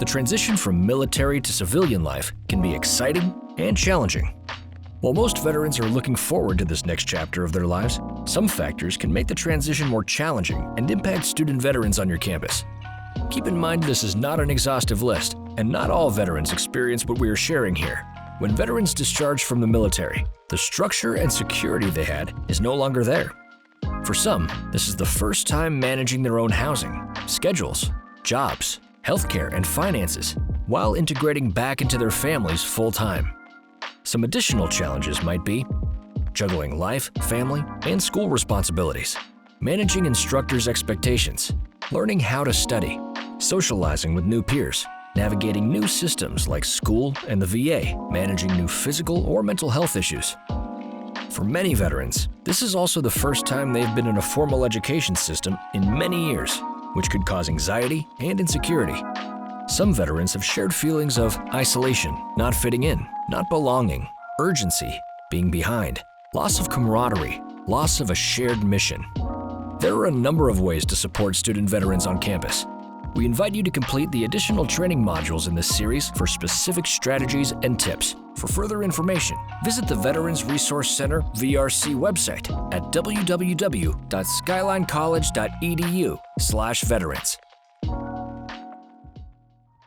The transition from military to civilian life can be exciting and challenging. While most veterans are looking forward to this next chapter of their lives, some factors can make the transition more challenging and impact student veterans on your campus. Keep in mind this is not an exhaustive list, and not all veterans experience what we are sharing here. When veterans discharge from the military, the structure and security they had is no longer there. For some, this is the first time managing their own housing, schedules, jobs, healthcare, and finances, while integrating back into their families full-time. Some additional challenges might be juggling life, family, and school responsibilities, managing instructors' expectations, learning how to study, socializing with new peers, navigating new systems like school and the VA, managing new physical or mental health issues. For many veterans, this is also the first time they've been in a formal education system in many years, which could cause anxiety and insecurity. Some veterans have shared feelings of isolation, not fitting in, not belonging, urgency, being behind, loss of camaraderie, loss of a shared mission. There are a number of ways to support student veterans on campus. We invite you to complete the additional training modules in this series for specific strategies and tips. For further information, visit the Veterans Resource Center VRC website at www.skylinecollege.edu/veterans.